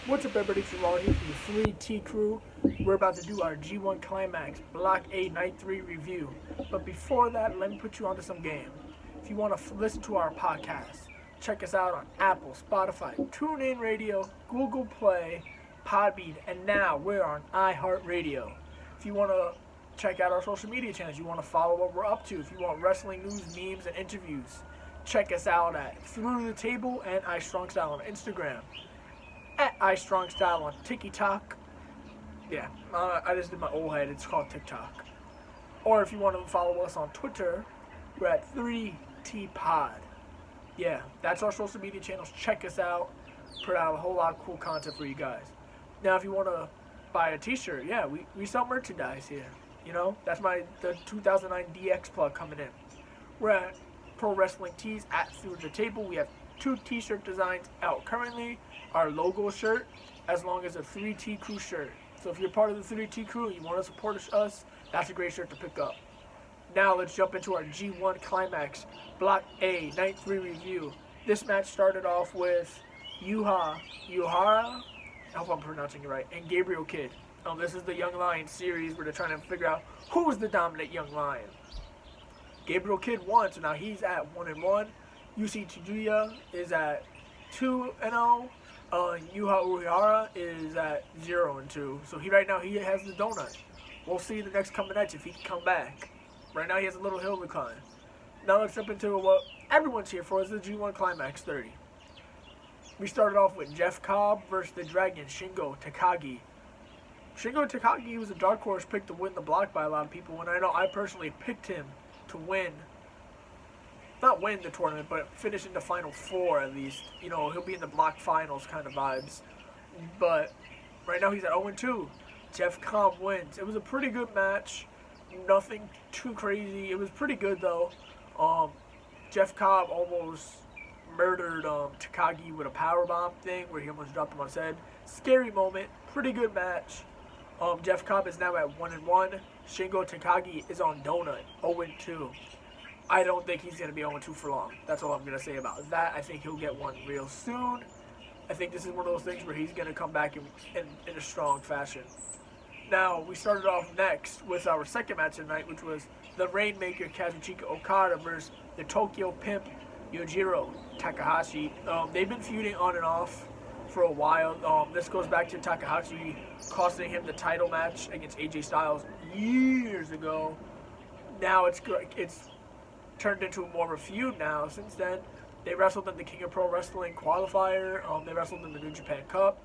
What's up, everybody? It's Ron here from the 3T crew. We're about to do our G1 Climax Block A Night 3 review. But before that, let me put you onto some game. If you want to listen to our podcast, check us out on Apple, Spotify, TuneIn Radio, Google Play, Podbean, and now we're on iHeartRadio. If you want to check out our social media channels, you want to follow what we're up to, if you want wrestling news, memes, and interviews, check us out at Through the Table and iSTRONGSTYLE on Instagram. At iSTRONGSTYLE on TikTok. Yeah, I just did my old head. It's called TikTok. Or if you want to follow us on Twitter, we're at 3TPod. Yeah, that's our social media channels. Check us out. Put out a whole lot of cool content for you guys. Now, if you want to buy a t-shirt, yeah, we sell merchandise here. You know, that's the 2009 DX plug coming in. We're at Pro Wrestling Tees at Through the Table. We have 2 t-shirt designs out currently. Our logo shirt, as long as a 3T crew shirt. So if you're part of the 3T crew and you want to support us, that's a great shirt to pick up. Now let's jump into our G1 Climax Block A Night 3 review. This match started off with Yuhara, I hope I'm pronouncing it right, and Gabriel Kidd. This is the Young Lion series where they're trying to figure out who was the dominant Young Lion. Gabriel Kidd won, so now he's at 1-1. Yusi Tsujiya is at 2-0. Yuhara is at 0-2. So right now he has the donut. We'll see the next coming nights if he can come back. Right now he has a little hill to climb. Now let's jump into what everyone's here for, is the G1 Climax 30. We started off with Jeff Cobb versus the Dragon, Shingo Takagi. Shingo Takagi was a dark horse pick to win the block by a lot of people, and I know I personally picked him to win. Not win the tournament, but finish in the final 4 at least. You know, he'll be in the block finals kind of vibes. But right now he's at 0-2. Jeff Cobb wins. It was a pretty good match. Nothing too crazy. It was pretty good though. Jeff Cobb almost murdered Takagi with a powerbomb thing where he almost dropped him on his head. Scary moment. Pretty good match. Jeff Cobb is now at 1-1. Shingo Takagi is on donut, 0-2. I don't think he's going to be 0-2 for long. That's all I'm going to say about that. I think he'll get one real soon. I think this is one of those things where he's going to come back in a strong fashion. Now, we started off next with our second match of the night, which was the Rainmaker Kazuchika Okada versus the Tokyo Pimp Yujiro Takahashi. They've been feuding on and off for a while. This goes back to Takahashi costing him the title match against AJ Styles years ago. Now it's turned into more of a feud now. Since then, they wrestled in the King of Pro Wrestling qualifier. They wrestled in the New Japan Cup.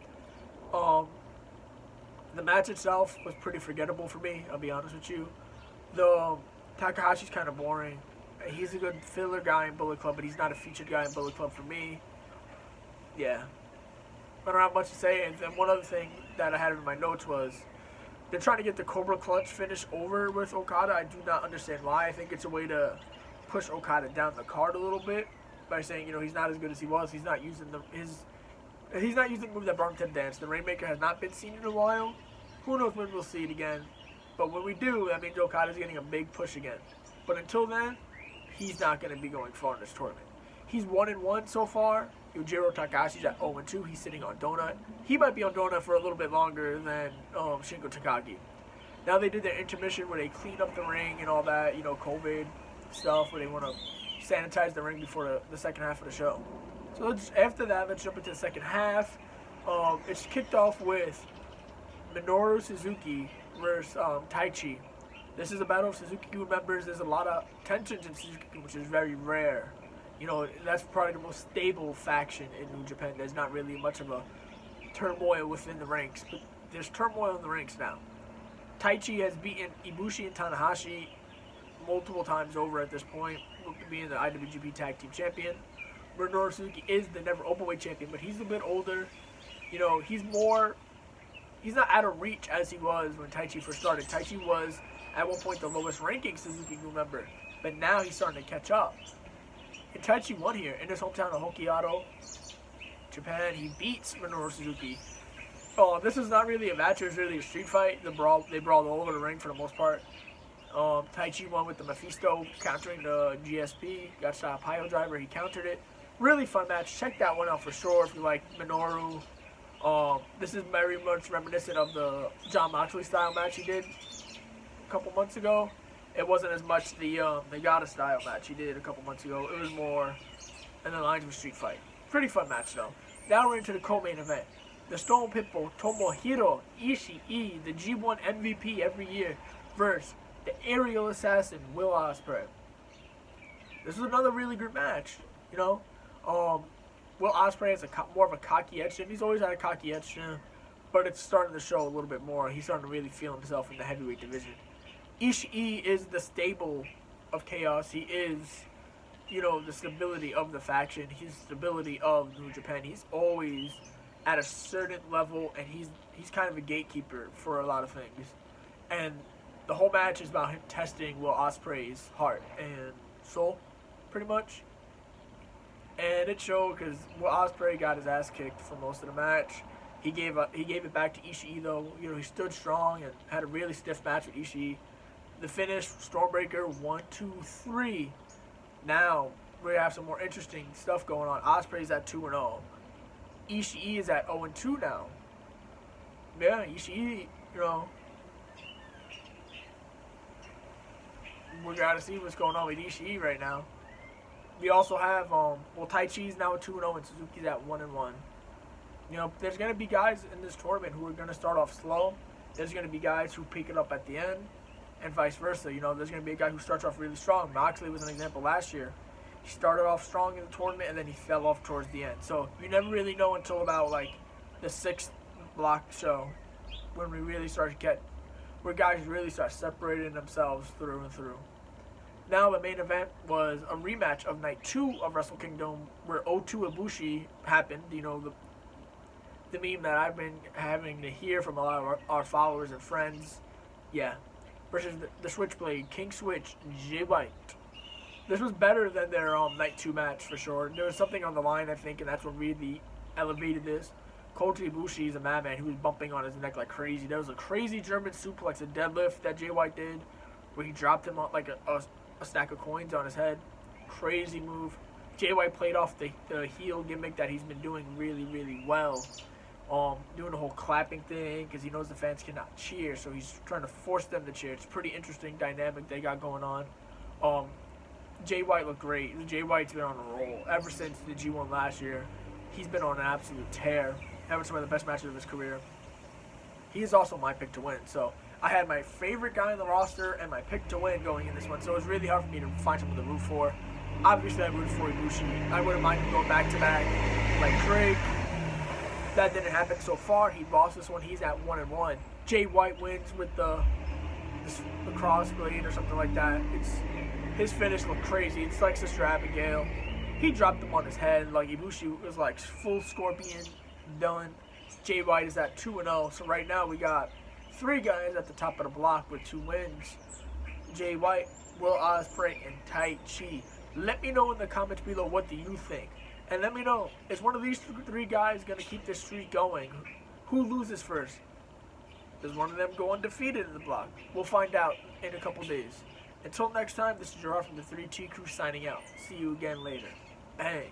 The match itself was pretty forgettable for me, I'll be honest with you. Takahashi's kind of boring. He's a good filler guy in Bullet Club, but he's not a featured guy in Bullet Club for me. Yeah. I don't have much to say. And then one other thing that I had in my notes was they're trying to get the Cobra Clutch finish over with Okada. I do not understand why. I think it's a way to push Okada down the card a little bit by saying, you know, he's not as good as he was. He's not using the move that brought him to the dance. The Rainmaker has not been seen in a while. Who knows when we'll see it again. But when we do, that means Okada's getting a big push again. But until then, he's not going to be going far in this tournament. He's 1-1 so far. Yujiro Takahashi's at 0-2. He's sitting on donut. He might be on donut for a little bit longer than Shingo Takagi. Now they did their intermission where they cleaned up the ring and all that, you know, COVID stuff, where they want to sanitize the ring before the second half of the show. So after that, let's jump into the second half. It's kicked off with Minoru Suzuki versus Taichi. This is a battle of Suzuki crew members. There's a lot of tensions in Suzuki, which is very rare. You know, that's probably the most stable faction in New Japan. There's not really much of a turmoil within the ranks, but there's turmoil in the ranks now. Taichi has beaten Ibushi and Tanahashi multiple times over at this point, being the IWGP Tag Team Champion. Minoru Suzuki is the never openweight champion, but he's a bit older. You know, he's not out of reach as he was when Taichi first started. Taichi was, at one point, the lowest ranking Suzuki crew member, but now he's starting to catch up. And Taichi won here in his hometown of Hokkaido, Japan. He beats Minoru Suzuki. This is not really a match, it was really a street fight. They brawled all over the ring for the most part. Taichi won with the Mephisto countering the GSP. Got shot a pile driver, he countered it. Really fun match. Check that one out for sure if you like Minoru. This is very much reminiscent of the Jon Moxley style match he did a couple months ago. It wasn't as much the Okada style match he did a couple months ago. It was more in the lines of a street fight. Pretty fun match though. Now we're into the co-main event. The Stone Pitbull Tomohiro Ishii, the G1 MVP every year, versus the aerial assassin Will Ospreay. This is another really good match. You know, Will Ospreay has more of a cocky edge to him. He's always had a cocky edge to him, but it's starting to show a little bit more. He's starting to really feel himself in the heavyweight division. Ishii is the stable of chaos. He is, you know, the stability of the faction. He's the stability of New Japan. He's always at a certain level, and he's kind of a gatekeeper for a lot of things. And the whole match is about him testing Will Ospreay's heart and soul, pretty much. And it showed because Will Ospreay got his ass kicked for most of the match. He gave it back to Ishii though. You know, he stood strong and had a really stiff match with Ishii. The finish, Stormbreaker, 1, 2, 3. Now we have some more interesting stuff going on. Ospreay's at 2-0. Ishii is at 0-2 now. Yeah, Ishii, you know, we gotta see what's going on with Ishii right now. We also have, Taichi's now at 2-0 and Suzuki's at 1-1. You know, there's gonna be guys in this tournament who are gonna start off slow. There's gonna be guys who pick it up at the end, and vice versa. You know, there's gonna be a guy who starts off really strong. Moxley was an example last year. He started off strong in the tournament and then he fell off towards the end. So you never really know until about like the 6th block show when we really start to get where guys really start separating themselves through and through. Now the main event was a rematch of Night 2 of Wrestle Kingdom where 0-2 Ibushi happened. You know, the meme that I've been having to hear from a lot of our followers and friends. Yeah. Versus the Switchblade, King Switch, Jay White. This was better than their Night 2 match for sure. There was something on the line, I think, and that's what really elevated this. Kota Ibushi is a madman. He was bumping on his neck like crazy. There was a crazy German suplex, a deadlift that Jay White did, where he dropped him on like a stack of coins on his head. Crazy move. Jay White played off the heel gimmick that he's been doing really, really well. Doing the whole clapping thing because he knows the fans cannot cheer, so he's trying to force them to cheer. It's a pretty interesting dynamic they got going on. Jay White looked great. Jay White's been on a roll ever since the G1 last year. He's been on an absolute tear. Having some of the best matches of his career. He is also my pick to win. So I had my favorite guy on the roster and my pick to win going in this one. So it was really hard for me to find someone to root for. Obviously, I rooted for Ibushi. I wouldn't mind going back to back like Drake. That didn't happen so far. He lost this one. He's at 1-1. Jay White wins with the crossblade or something like that. His finish looked crazy. It's like Sister Abigail. He dropped him on his head. Like Ibushi was like full scorpion, done. Jay White is at 2-0. So right now we got 3 guys at the top of the block with 2 wins. Jay White, Will Ospreay, and Taichi. Let me know in the comments below what do you think. And let me know, is one of these 3 guys going to keep this streak going? Who loses first? Does one of them go undefeated in the block? We'll find out in a couple days. Until next time, this is Gerard from the 3T Crew signing out. See you again later. Bang.